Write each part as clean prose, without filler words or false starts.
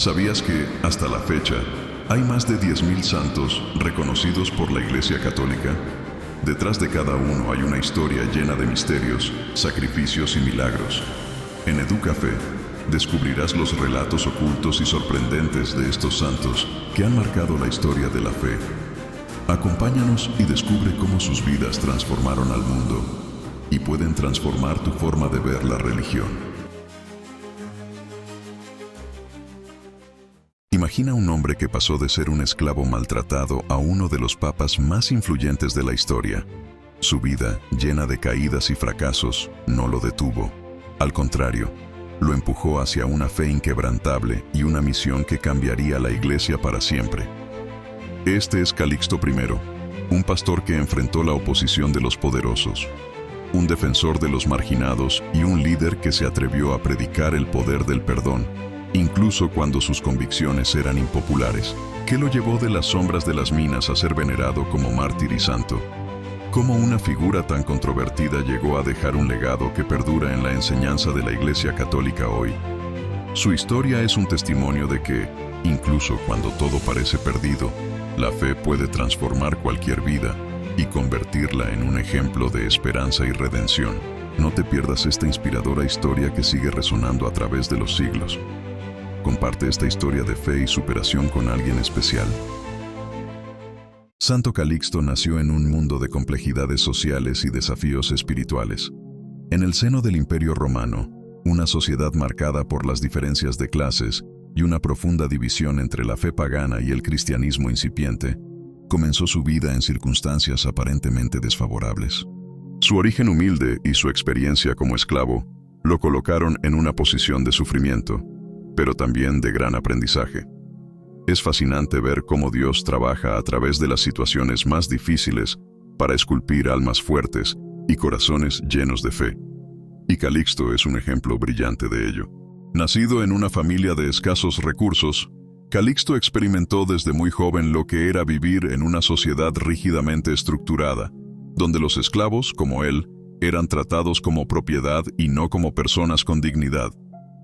¿Sabías que, hasta la fecha, hay más de 10.000 santos reconocidos por la Iglesia Católica? Detrás de cada uno hay una historia llena de misterios, sacrificios y milagros. En EduCafé descubrirás los relatos ocultos y sorprendentes de estos santos que han marcado la historia de la fe. Acompáñanos y descubre cómo sus vidas transformaron al mundo y pueden transformar tu forma de ver la religión. Imagina un hombre que pasó de ser un esclavo maltratado a uno de los papas más influyentes de la historia. Su vida, llena de caídas y fracasos, no lo detuvo. Al contrario, lo empujó hacia una fe inquebrantable y una misión que cambiaría la Iglesia para siempre. Este es Calixto I, un pastor que enfrentó la oposición de los poderosos, un defensor de los marginados y un líder que se atrevió a predicar el poder del perdón, incluso cuando sus convicciones eran impopulares. ¿Qué lo llevó de las sombras de las minas a ser venerado como mártir y santo? ¿Cómo una figura tan controvertida llegó a dejar un legado que perdura en la enseñanza de la Iglesia Católica hoy? Su historia es un testimonio de que, incluso cuando todo parece perdido, la fe puede transformar cualquier vida y convertirla en un ejemplo de esperanza y redención. No te pierdas esta inspiradora historia que sigue resonando a través de los siglos. Comparte esta historia de fe y superación con alguien especial. Santo Calixto nació en un mundo de complejidades sociales y desafíos espirituales. En el seno del Imperio Romano, una sociedad marcada por las diferencias de clases y una profunda división entre la fe pagana y el cristianismo incipiente, comenzó su vida en circunstancias aparentemente desfavorables. Su origen humilde y su experiencia como esclavo lo colocaron en una posición de sufrimiento, pero también de gran aprendizaje. Es fascinante ver cómo Dios trabaja a través de las situaciones más difíciles para esculpir almas fuertes y corazones llenos de fe. Y Calixto es un ejemplo brillante de ello. Nacido en una familia de escasos recursos, Calixto experimentó desde muy joven lo que era vivir en una sociedad rígidamente estructurada, donde los esclavos, como él, eran tratados como propiedad y no como personas con dignidad.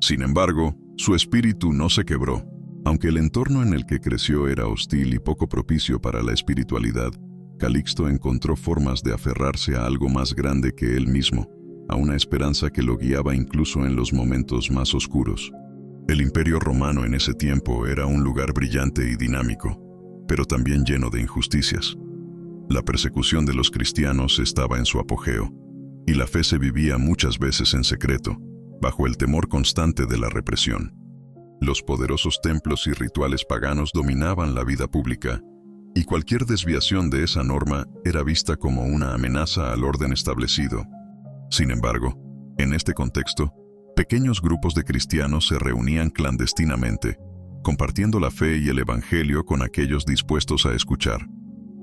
Sin embargo, su espíritu no se quebró. Aunque el entorno en el que creció era hostil y poco propicio para la espiritualidad, Calixto encontró formas de aferrarse a algo más grande que él mismo, a una esperanza que lo guiaba incluso en los momentos más oscuros. El Imperio Romano en ese tiempo era un lugar brillante y dinámico, pero también lleno de injusticias. La persecución de los cristianos estaba en su apogeo, y la fe se vivía muchas veces en secreto, bajo el temor constante de la represión. Los poderosos templos y rituales paganos dominaban la vida pública, y cualquier desviación de esa norma era vista como una amenaza al orden establecido. Sin embargo, en este contexto, pequeños grupos de cristianos se reunían clandestinamente, compartiendo la fe y el evangelio con aquellos dispuestos a escuchar.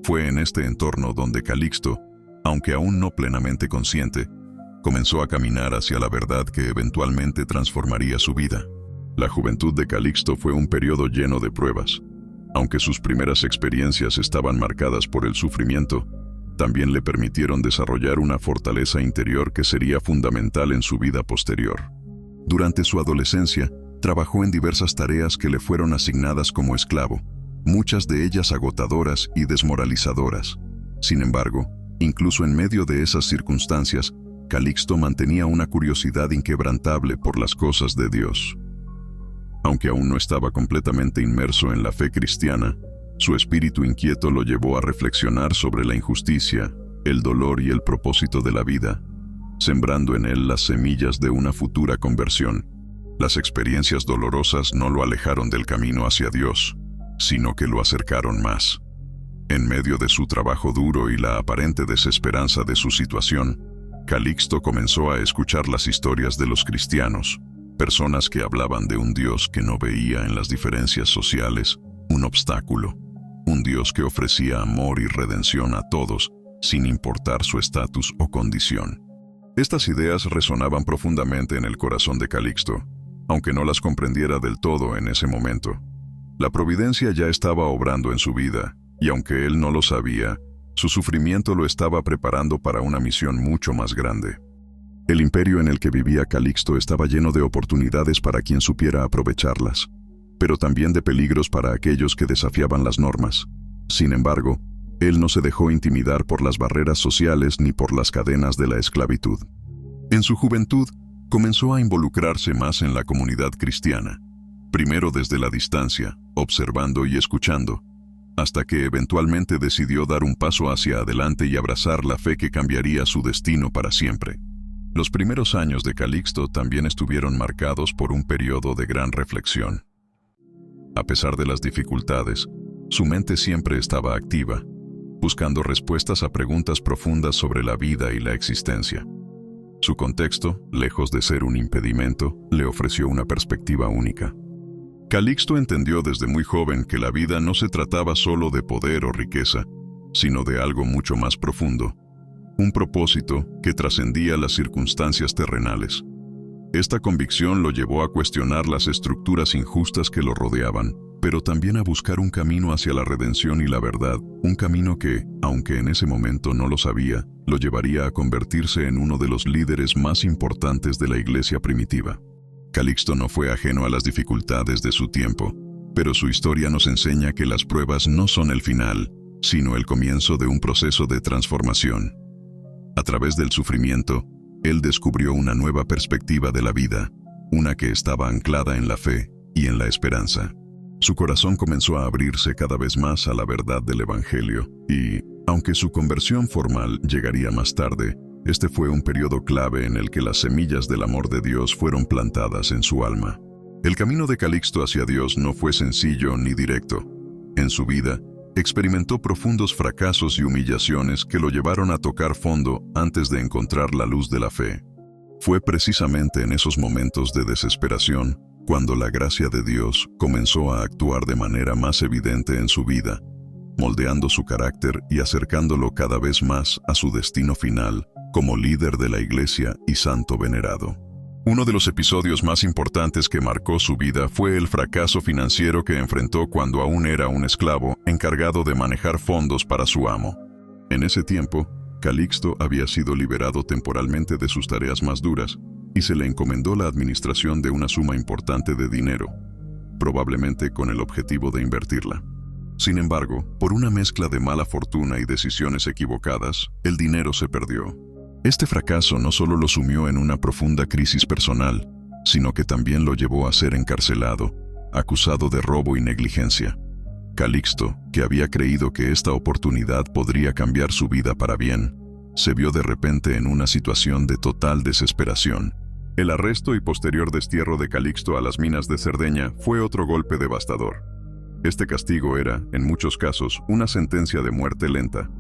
Fue en este entorno donde Calixto, aunque aún no plenamente consciente, comenzó a caminar hacia la verdad que eventualmente transformaría su vida. La juventud de Calixto fue un periodo lleno de pruebas. Aunque sus primeras experiencias estaban marcadas por el sufrimiento, también le permitieron desarrollar una fortaleza interior que sería fundamental en su vida posterior. Durante su adolescencia, trabajó en diversas tareas que le fueron asignadas como esclavo, muchas de ellas agotadoras y desmoralizadoras. Sin embargo, incluso en medio de esas circunstancias, Calixto mantenía una curiosidad inquebrantable por las cosas de Dios. Aunque aún no estaba completamente inmerso en la fe cristiana, su espíritu inquieto lo llevó a reflexionar sobre la injusticia, el dolor y el propósito de la vida, sembrando en él las semillas de una futura conversión. Las experiencias dolorosas no lo alejaron del camino hacia Dios, sino que lo acercaron más. En medio de su trabajo duro y la aparente desesperanza de su situación, Calixto comenzó a escuchar las historias de los cristianos, personas que hablaban de un Dios que no veía en las diferencias sociales un obstáculo, un Dios que ofrecía amor y redención a todos, sin importar su estatus o condición. Estas ideas resonaban profundamente en el corazón de Calixto, aunque no las comprendiera del todo en ese momento. La providencia ya estaba obrando en su vida, y aunque él no lo sabía, su sufrimiento lo estaba preparando para una misión mucho más grande. El imperio en el que vivía Calixto estaba lleno de oportunidades para quien supiera aprovecharlas. pero también de peligros para aquellos que desafiaban las normas. Sin embargo, él no se dejó intimidar por las barreras sociales ni por las cadenas de la esclavitud. En su juventud, comenzó a involucrarse más en la comunidad cristiana, primero desde la distancia, observando y escuchando, hasta que eventualmente decidió dar un paso hacia adelante y abrazar la fe que cambiaría su destino para siempre. Los primeros años de Calixto también estuvieron marcados por un periodo de gran reflexión. A pesar de las dificultades, su mente siempre estaba activa, buscando respuestas a preguntas profundas sobre la vida y la existencia. Su contexto, lejos de ser un impedimento, le ofreció una perspectiva única. Calixto entendió desde muy joven que la vida no se trataba solo de poder o riqueza, sino de algo mucho más profundo, un propósito que trascendía las circunstancias terrenales. Esta convicción lo llevó a cuestionar las estructuras injustas que lo rodeaban, pero también a buscar un camino hacia la redención y la verdad, un camino que, aunque en ese momento no lo sabía, lo llevaría a convertirse en uno de los líderes más importantes de la iglesia primitiva. Calixto no fue ajeno a las dificultades de su tiempo, pero su historia nos enseña que las pruebas no son el final, sino el comienzo de un proceso de transformación. A través del sufrimiento, él descubrió una nueva perspectiva de la vida, una que estaba anclada en la fe y en la esperanza. Su corazón comenzó a abrirse cada vez más a la verdad del Evangelio y, aunque su conversión formal llegaría más tarde, este fue un periodo clave en el que las semillas del amor de Dios fueron plantadas en su alma. El camino de Calixto hacia Dios no fue sencillo ni directo. En su vida, experimentó profundos fracasos y humillaciones que lo llevaron a tocar fondo antes de encontrar la luz de la fe. Fue precisamente en esos momentos de desesperación cuando la gracia de Dios comenzó a actuar de manera más evidente en su vida, moldeando su carácter y acercándolo cada vez más a su destino final como líder de la iglesia y santo venerado. Uno de los episodios más importantes que marcó su vida fue el fracaso financiero que enfrentó cuando aún era un esclavo encargado de manejar fondos para su amo. En ese tiempo, Calixto había sido liberado temporalmente de sus tareas más duras y se le encomendó la administración de una suma importante de dinero, probablemente con el objetivo de invertirla. Sin embargo, por una mezcla de mala fortuna y decisiones equivocadas, el dinero se perdió. Este fracaso no solo lo sumió en una profunda crisis personal, sino que también lo llevó a ser encarcelado, acusado de robo y negligencia. Calixto, que había creído que esta oportunidad podría cambiar su vida para bien, se vio de repente en una situación de total desesperación. El arresto y posterior destierro de Calixto a las minas de Cerdeña fue otro golpe devastador. Este castigo era, en muchos casos, una sentencia de muerte lenta.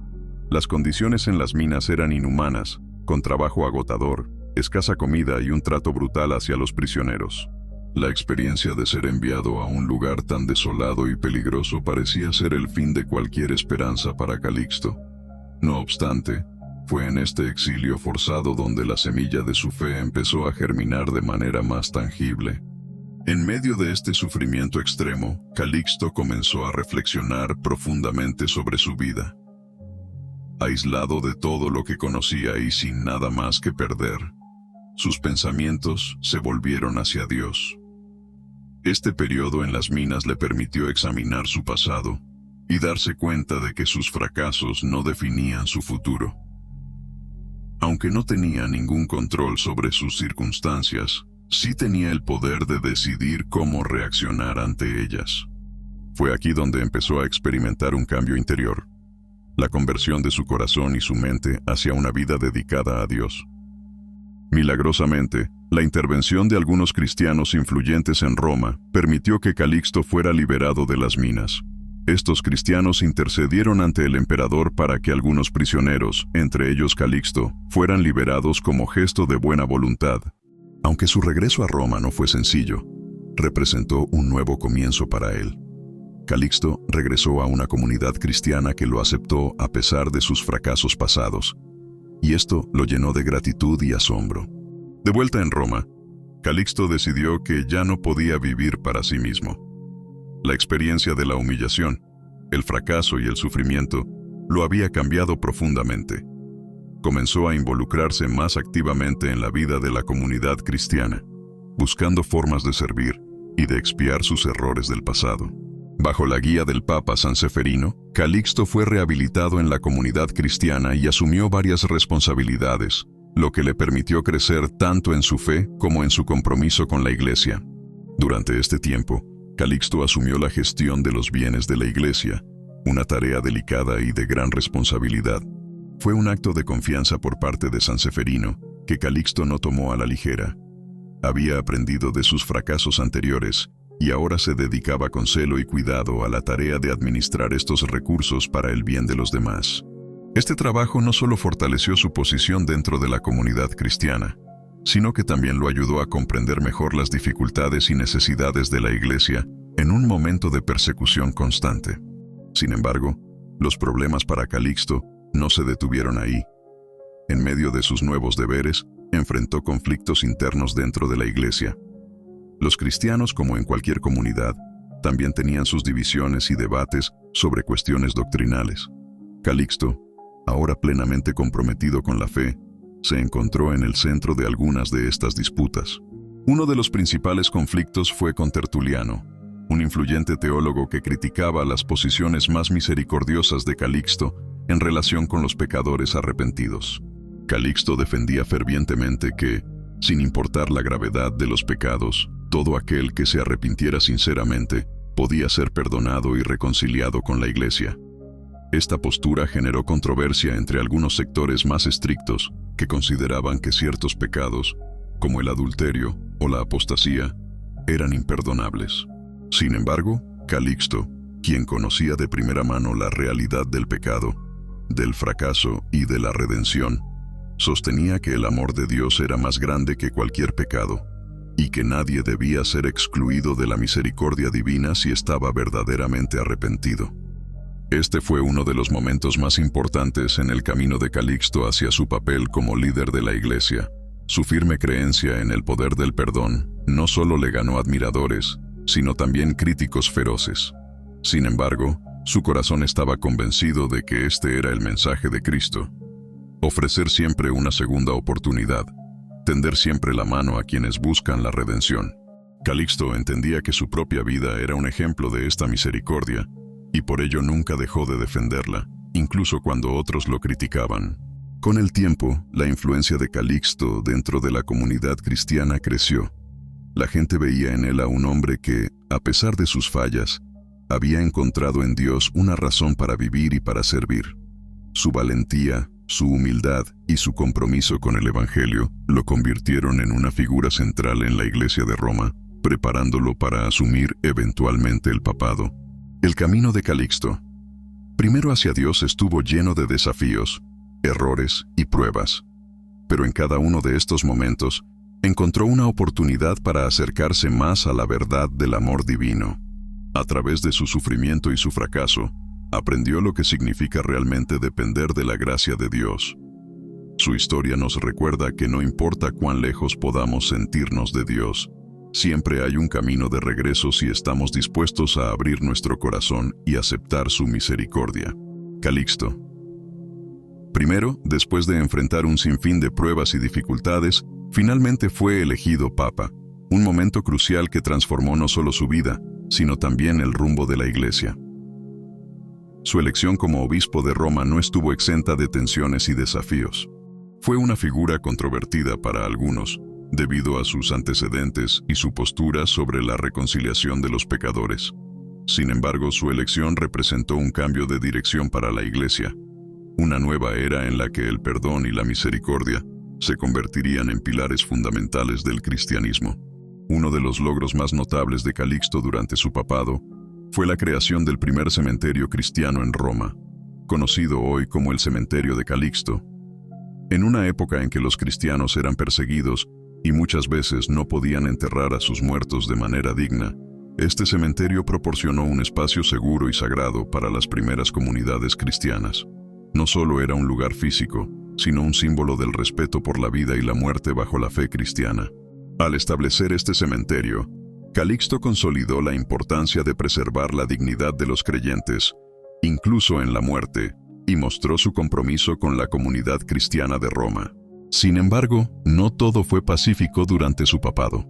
Las condiciones en las minas eran inhumanas, con trabajo agotador, escasa comida y un trato brutal hacia los prisioneros. La experiencia de ser enviado a un lugar tan desolado y peligroso parecía ser el fin de cualquier esperanza para Calixto. No obstante, fue en este exilio forzado donde la semilla de su fe empezó a germinar de manera más tangible. En medio de este sufrimiento extremo, Calixto comenzó a reflexionar profundamente sobre su vida. Aislado de todo lo que conocía y sin nada más que perder, sus pensamientos se volvieron hacia Dios. Este periodo en las minas le permitió examinar su pasado y darse cuenta de que sus fracasos no definían su futuro. Aunque no tenía ningún control sobre sus circunstancias, sí tenía el poder de decidir cómo reaccionar ante ellas. Fue aquí donde empezó a experimentar un cambio interior, la conversión de su corazón y su mente hacia una vida dedicada a Dios. Milagrosamente, la intervención de algunos cristianos influyentes en Roma permitió que Calixto fuera liberado de las minas. Estos cristianos intercedieron ante el emperador para que algunos prisioneros, entre ellos Calixto, fueran liberados como gesto de buena voluntad. Aunque su regreso a Roma no fue sencillo, representó un nuevo comienzo para él. Calixto regresó a una comunidad cristiana que lo aceptó a pesar de sus fracasos pasados, y esto lo llenó de gratitud y asombro. De vuelta en Roma, Calixto decidió que ya no podía vivir para sí mismo. La experiencia de la humillación, el fracaso y el sufrimiento lo había cambiado profundamente. Comenzó a involucrarse más activamente en la vida de la comunidad cristiana, buscando formas de servir, y de expiar sus errores del pasado. Bajo la guía del Papa San Seferino, Calixto fue rehabilitado en la comunidad cristiana y asumió varias responsabilidades, lo que le permitió crecer tanto en su fe como en su compromiso con la Iglesia. Durante este tiempo, Calixto asumió la gestión de los bienes de la Iglesia, una tarea delicada y de gran responsabilidad. Fue un acto de confianza por parte de San Seferino, que Calixto no tomó a la ligera. Había aprendido de sus fracasos anteriores y ahora se dedicaba con celo y cuidado a la tarea de administrar estos recursos para el bien de los demás. Este trabajo no solo fortaleció su posición dentro de la comunidad cristiana, sino que también lo ayudó a comprender mejor las dificultades y necesidades de la Iglesia en un momento de persecución constante. Sin embargo, los problemas para Calixto no se detuvieron ahí. En medio de sus nuevos deberes, enfrentó conflictos internos dentro de la Iglesia. Los cristianos, como en cualquier comunidad, también tenían sus divisiones y debates sobre cuestiones doctrinales. Calixto, ahora plenamente comprometido con la fe, se encontró en el centro de algunas de estas disputas. Uno de los principales conflictos fue con Tertuliano, un influyente teólogo que criticaba las posiciones más misericordiosas de Calixto en relación con los pecadores arrepentidos. Calixto defendía fervientemente que, sin importar la gravedad de los pecados, todo aquel que se arrepintiera sinceramente podía ser perdonado y reconciliado con la Iglesia. Esta postura generó controversia entre algunos sectores más estrictos que consideraban que ciertos pecados, como el adulterio o la apostasía, eran imperdonables. Sin embargo, Calixto, quien conocía de primera mano la realidad del pecado, del fracaso y de la redención, sostenía que el amor de Dios era más grande que cualquier pecado y que nadie debía ser excluido de la misericordia divina si estaba verdaderamente arrepentido. Este fue uno de los momentos más importantes en el camino de Calixto hacia su papel como líder de la Iglesia. Su firme creencia en el poder del perdón no solo le ganó admiradores, sino también críticos feroces. Sin embargo, su corazón estaba convencido de que este era el mensaje de Cristo: ofrecer siempre una segunda oportunidad, tender siempre la mano a quienes buscan la redención. Calixto entendía que su propia vida era un ejemplo de esta misericordia, y por ello nunca dejó de defenderla, incluso cuando otros lo criticaban. Con el tiempo, la influencia de Calixto dentro de la comunidad cristiana creció. La gente veía en él a un hombre que, a pesar de sus fallas, había encontrado en Dios una razón para vivir y para servir. Su valentía, su humildad y su compromiso con el Evangelio lo convirtieron en una figura central en la Iglesia de Roma, preparándolo para asumir eventualmente el papado. El camino de Calixto, primero hacia Dios, estuvo lleno de desafíos, errores y pruebas. Pero en cada uno de estos momentos, encontró una oportunidad para acercarse más a la verdad del amor divino. A través de su sufrimiento y su fracaso, aprendió lo que significa realmente depender de la gracia de Dios. Su historia nos recuerda que no importa cuán lejos podamos sentirnos de Dios, siempre hay un camino de regreso si estamos dispuestos a abrir nuestro corazón y aceptar su misericordia. Calixto. Primero, después de enfrentar un sinfín de pruebas y dificultades, finalmente fue elegido papa, un momento crucial que transformó no solo su vida, sino también el rumbo de la Iglesia. Su elección como obispo de Roma no estuvo exenta de tensiones y desafíos. Fue una figura controvertida para algunos, debido a sus antecedentes y su postura sobre la reconciliación de los pecadores. Sin embargo, su elección representó un cambio de dirección para la Iglesia, una nueva era en la que el perdón y la misericordia se convertirían en pilares fundamentales del cristianismo. Uno de los logros más notables de Calixto durante su papado fue la creación del primer cementerio cristiano en Roma, conocido hoy como el Cementerio de Calixto. En una época en que los cristianos eran perseguidos y muchas veces no podían enterrar a sus muertos de manera digna, este cementerio proporcionó un espacio seguro y sagrado para las primeras comunidades cristianas. No solo era un lugar físico, sino un símbolo del respeto por la vida y la muerte bajo la fe cristiana. Al establecer este cementerio, Calixto consolidó la importancia de preservar la dignidad de los creyentes, incluso en la muerte, y mostró su compromiso con la comunidad cristiana de Roma. Sin embargo, no todo fue pacífico durante su papado.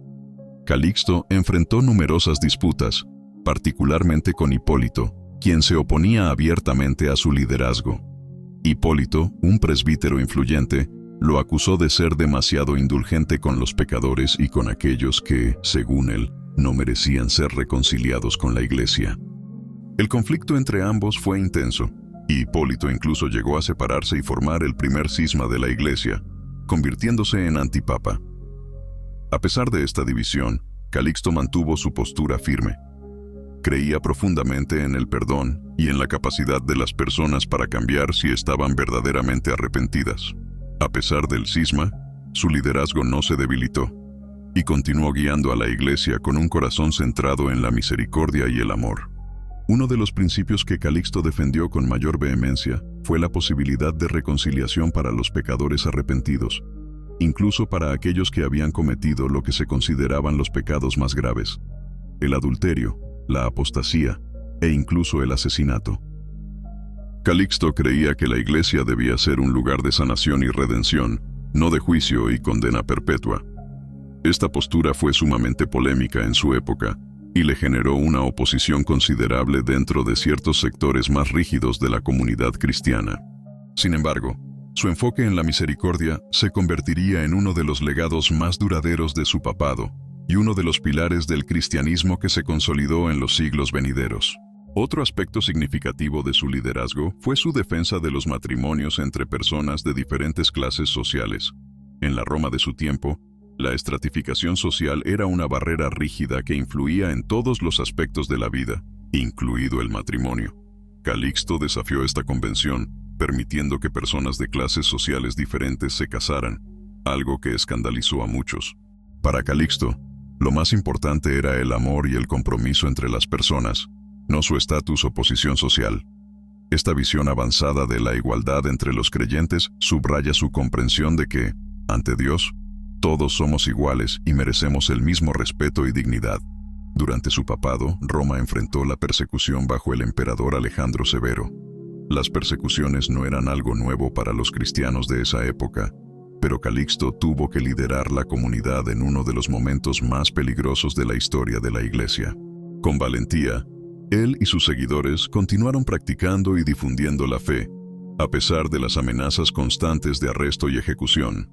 Calixto enfrentó numerosas disputas, particularmente con Hipólito, quien se oponía abiertamente a su liderazgo. Hipólito, un presbítero influyente, lo acusó de ser demasiado indulgente con los pecadores y con aquellos que, según él, no merecían ser reconciliados con la Iglesia. El conflicto entre ambos fue intenso, y Hipólito incluso llegó a separarse y formar el primer cisma de la Iglesia, convirtiéndose en antipapa. A pesar de esta división, Calixto mantuvo su postura firme. Creía profundamente en el perdón y en la capacidad de las personas para cambiar si estaban verdaderamente arrepentidas. A pesar del cisma, su liderazgo no se debilitó, y continuó guiando a la Iglesia con un corazón centrado en la misericordia y el amor. Uno de los principios que Calixto defendió con mayor vehemencia fue la posibilidad de reconciliación para los pecadores arrepentidos, incluso para aquellos que habían cometido lo que se consideraban los pecados más graves: el adulterio, la apostasía e incluso el asesinato. Calixto creía que la Iglesia debía ser un lugar de sanación y redención, no de juicio y condena perpetua. Esta postura fue sumamente polémica en su época y le generó una oposición considerable dentro de ciertos sectores más rígidos de la comunidad cristiana. Sin embargo, su enfoque en la misericordia se convertiría en uno de los legados más duraderos de su papado y uno de los pilares del cristianismo que se consolidó en los siglos venideros. Otro aspecto significativo de su liderazgo fue su defensa de los matrimonios entre personas de diferentes clases sociales. En la Roma de su tiempo, la estratificación social era una barrera rígida que influía en todos los aspectos de la vida, incluido el matrimonio. Calixto desafió esta convención, permitiendo que personas de clases sociales diferentes se casaran, algo que escandalizó a muchos. Para Calixto, lo más importante era el amor y el compromiso entre las personas, no su estatus o posición social. Esta visión avanzada de la igualdad entre los creyentes subraya su comprensión de que, ante Dios, todos somos iguales y merecemos el mismo respeto y dignidad. Durante su papado, Roma enfrentó la persecución bajo el emperador Alejandro Severo. Las persecuciones no eran algo nuevo para los cristianos de esa época, pero Calixto tuvo que liderar la comunidad en uno de los momentos más peligrosos de la historia de la Iglesia. Con valentía, él y sus seguidores continuaron practicando y difundiendo la fe, a pesar de las amenazas constantes de arresto y ejecución.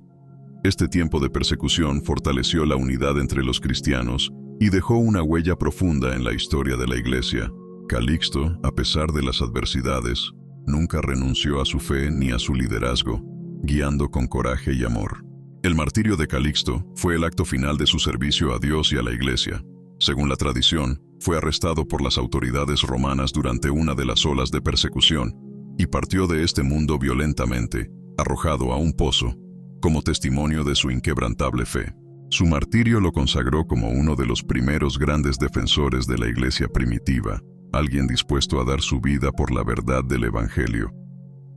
Este tiempo de persecución fortaleció la unidad entre los cristianos y dejó una huella profunda en la historia de la Iglesia. Calixto, a pesar de las adversidades, nunca renunció a su fe ni a su liderazgo, guiando con coraje y amor. El martirio de Calixto fue el acto final de su servicio a Dios y a la Iglesia. Según la tradición, fue arrestado por las autoridades romanas durante una de las olas de persecución y partió de este mundo violentamente, arrojado a un pozo, como testimonio de su inquebrantable fe. Su martirio lo consagró como uno de los primeros grandes defensores de la Iglesia primitiva, alguien dispuesto a dar su vida por la verdad del Evangelio.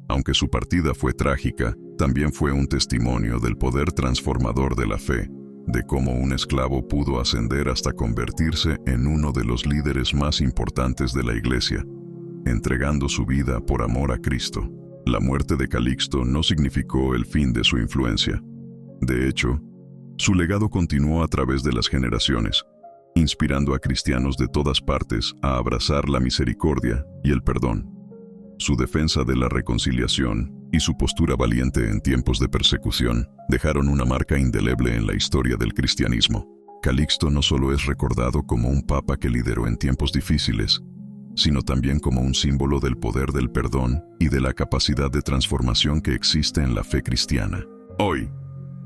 Aunque su partida fue trágica, también fue un testimonio del poder transformador de la fe, de cómo un esclavo pudo ascender hasta convertirse en uno de los líderes más importantes de la Iglesia, entregando su vida por amor a Cristo. La muerte de Calixto no significó el fin de su influencia. De hecho, su legado continuó a través de las generaciones, inspirando a cristianos de todas partes a abrazar la misericordia y el perdón. Su defensa de la reconciliación y su postura valiente en tiempos de persecución dejaron una marca indeleble en la historia del cristianismo. Calixto no solo es recordado como un papa que lideró en tiempos difíciles, sino también como un símbolo del poder del perdón y de la capacidad de transformación que existe en la fe cristiana. Hoy,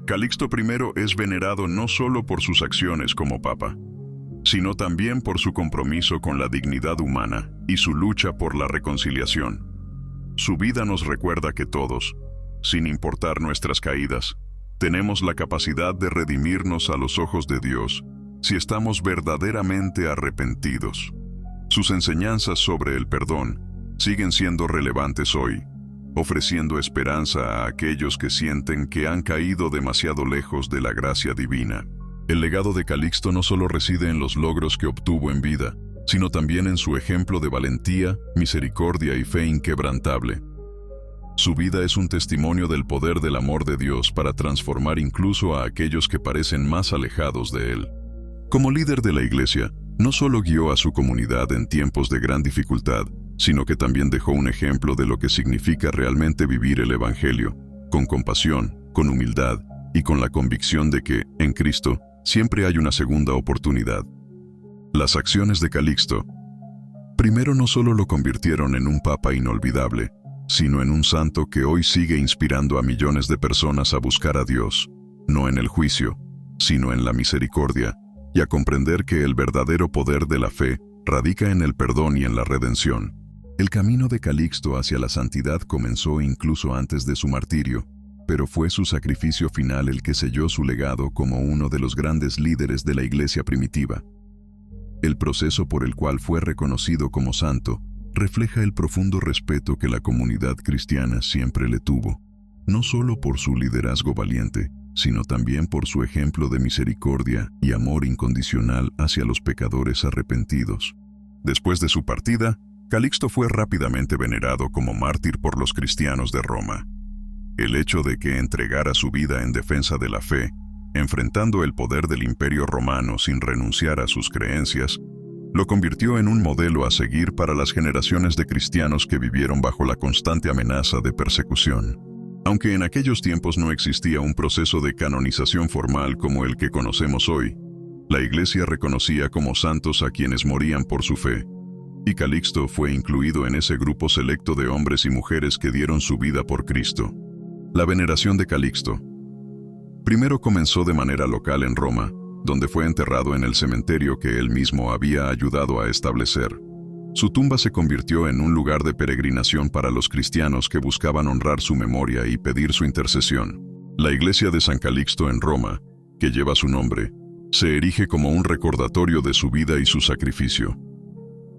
Calixto I es venerado no solo por sus acciones como papa, sino también por su compromiso con la dignidad humana y su lucha por la reconciliación. Su vida nos recuerda que todos, sin importar nuestras caídas, tenemos la capacidad de redimirnos a los ojos de Dios si estamos verdaderamente arrepentidos. Sus enseñanzas sobre el perdón siguen siendo relevantes hoy, ofreciendo esperanza a aquellos que sienten que han caído demasiado lejos de la gracia divina. El legado de Calixto no solo reside en los logros que obtuvo en vida, sino también en su ejemplo de valentía, misericordia y fe inquebrantable. Su vida es un testimonio del poder del amor de Dios para transformar incluso a aquellos que parecen más alejados de Él. Como líder de la Iglesia, no solo guió a su comunidad en tiempos de gran dificultad, sino que también dejó un ejemplo de lo que significa realmente vivir el Evangelio, con compasión, con humildad y con la convicción de que, en Cristo, siempre hay una segunda oportunidad. Las acciones de Calixto, primero, no solo lo convirtieron en un papa inolvidable, sino en un santo que hoy sigue inspirando a millones de personas a buscar a Dios, no en el juicio, sino en la misericordia, y a comprender que el verdadero poder de la fe radica en el perdón y en la redención. El camino de Calixto hacia la santidad comenzó incluso antes de su martirio, pero fue su sacrificio final el que selló su legado como uno de los grandes líderes de la Iglesia primitiva. El proceso por el cual fue reconocido como santo refleja el profundo respeto que la comunidad cristiana siempre le tuvo, no solo por su liderazgo valiente, sino también por su ejemplo de misericordia y amor incondicional hacia los pecadores arrepentidos. Después de su partida, Calixto fue rápidamente venerado como mártir por los cristianos de Roma. El hecho de que entregara su vida en defensa de la fe, enfrentando el poder del Imperio Romano sin renunciar a sus creencias, lo convirtió en un modelo a seguir para las generaciones de cristianos que vivieron bajo la constante amenaza de persecución. Aunque en aquellos tiempos no existía un proceso de canonización formal como el que conocemos hoy, la Iglesia reconocía como santos a quienes morían por su fe, y Calixto fue incluido en ese grupo selecto de hombres y mujeres que dieron su vida por Cristo. La veneración de Calixto primero comenzó de manera local en Roma, donde fue enterrado en el cementerio que él mismo había ayudado a establecer. Su tumba se convirtió en un lugar de peregrinación para los cristianos que buscaban honrar su memoria y pedir su intercesión. La iglesia de San Calixto en Roma, que lleva su nombre, se erige como un recordatorio de su vida y su sacrificio.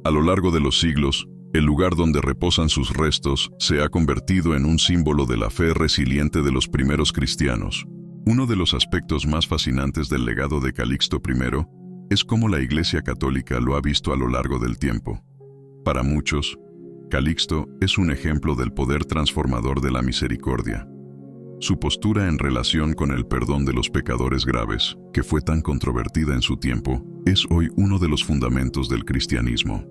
A lo largo de los siglos, el lugar donde reposan sus restos se ha convertido en un símbolo de la fe resiliente de los primeros cristianos. Uno de los aspectos más fascinantes del legado de Calixto I es cómo la Iglesia Católica lo ha visto a lo largo del tiempo. Para muchos, Calixto es un ejemplo del poder transformador de la misericordia. Su postura en relación con el perdón de los pecadores graves, que fue tan controvertida en su tiempo, es hoy uno de los fundamentos del cristianismo.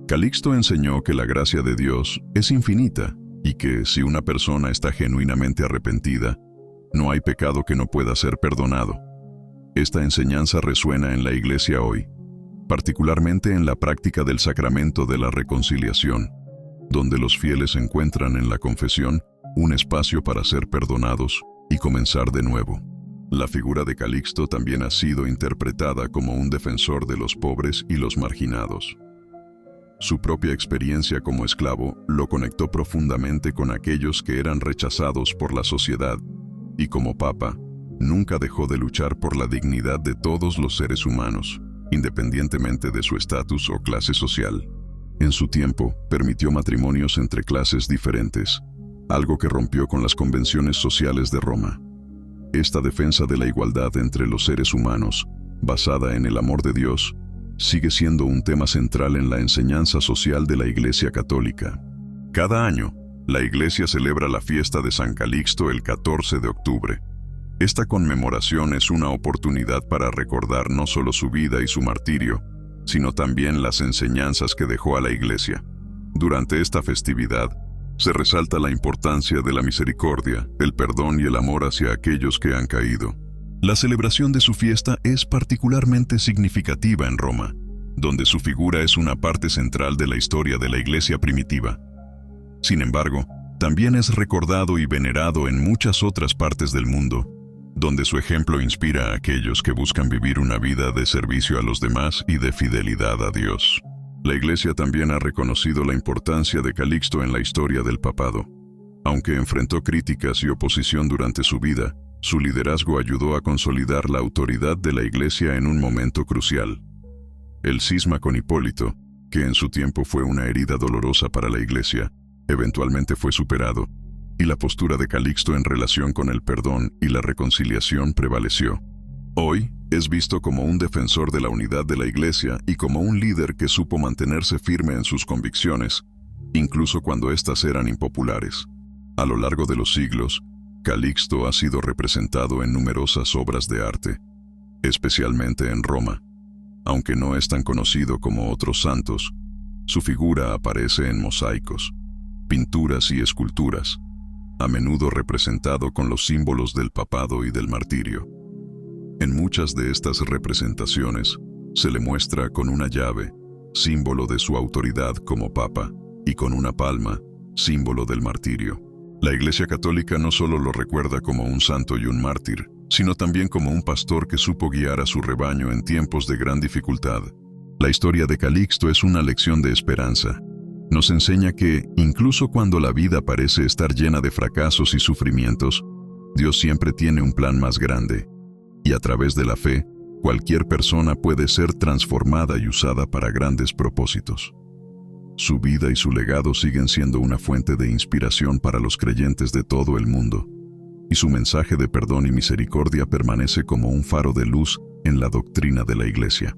Calixto enseñó que la gracia de Dios es infinita y que si una persona está genuinamente arrepentida, no hay pecado que no pueda ser perdonado. Esta enseñanza resuena en la Iglesia hoy, particularmente en la práctica del sacramento de la reconciliación, donde los fieles encuentran en la confesión un espacio para ser perdonados y comenzar de nuevo. La figura de Calixto también ha sido interpretada como un defensor de los pobres y los marginados. Su propia experiencia como esclavo lo conectó profundamente con aquellos que eran rechazados por la sociedad, y como papa, nunca dejó de luchar por la dignidad de todos los seres humanos, independientemente de su estatus o clase social. En su tiempo, permitió matrimonios entre clases diferentes, algo que rompió con las convenciones sociales de Roma. Esta defensa de la igualdad entre los seres humanos, basada en el amor de Dios, sigue siendo un tema central en la enseñanza social de la Iglesia Católica. Cada año, la Iglesia celebra la fiesta de San Calixto el 14 de octubre. Esta conmemoración es una oportunidad para recordar no solo su vida y su martirio, sino también las enseñanzas que dejó a la Iglesia. Durante esta festividad, se resalta la importancia de la misericordia, el perdón y el amor hacia aquellos que han caído. La celebración de su fiesta es particularmente significativa en Roma, donde su figura es una parte central de la historia de la Iglesia primitiva. Sin embargo, también es recordado y venerado en muchas otras partes del mundo, donde su ejemplo inspira a aquellos que buscan vivir una vida de servicio a los demás y de fidelidad a Dios. La Iglesia también ha reconocido la importancia de Calixto en la historia del papado. Aunque enfrentó críticas y oposición durante su vida, su liderazgo ayudó a consolidar la autoridad de la Iglesia en un momento crucial. El cisma con Hipólito, que en su tiempo fue una herida dolorosa para la Iglesia, eventualmente fue superado, y la postura de Calixto en relación con el perdón y la reconciliación prevaleció. Hoy es visto como un defensor de la unidad de la Iglesia y como un líder que supo mantenerse firme en sus convicciones, incluso cuando éstas eran impopulares. A lo largo de los siglos, Calixto ha sido representado en numerosas obras de arte, especialmente en Roma. Aunque no es tan conocido como otros santos, su figura aparece en mosaicos, pinturas y esculturas, a menudo representado con los símbolos del papado y del martirio. En muchas de estas representaciones, se le muestra con una llave, símbolo de su autoridad como papa, y con una palma, símbolo del martirio. La Iglesia Católica no solo lo recuerda como un santo y un mártir, sino también como un pastor que supo guiar a su rebaño en tiempos de gran dificultad. La historia de Calixto es una lección de esperanza. Nos enseña que, incluso cuando la vida parece estar llena de fracasos y sufrimientos, Dios siempre tiene un plan más grande, y a través de la fe, cualquier persona puede ser transformada y usada para grandes propósitos. Su vida y su legado siguen siendo una fuente de inspiración para los creyentes de todo el mundo, y su mensaje de perdón y misericordia permanece como un faro de luz en la doctrina de la Iglesia.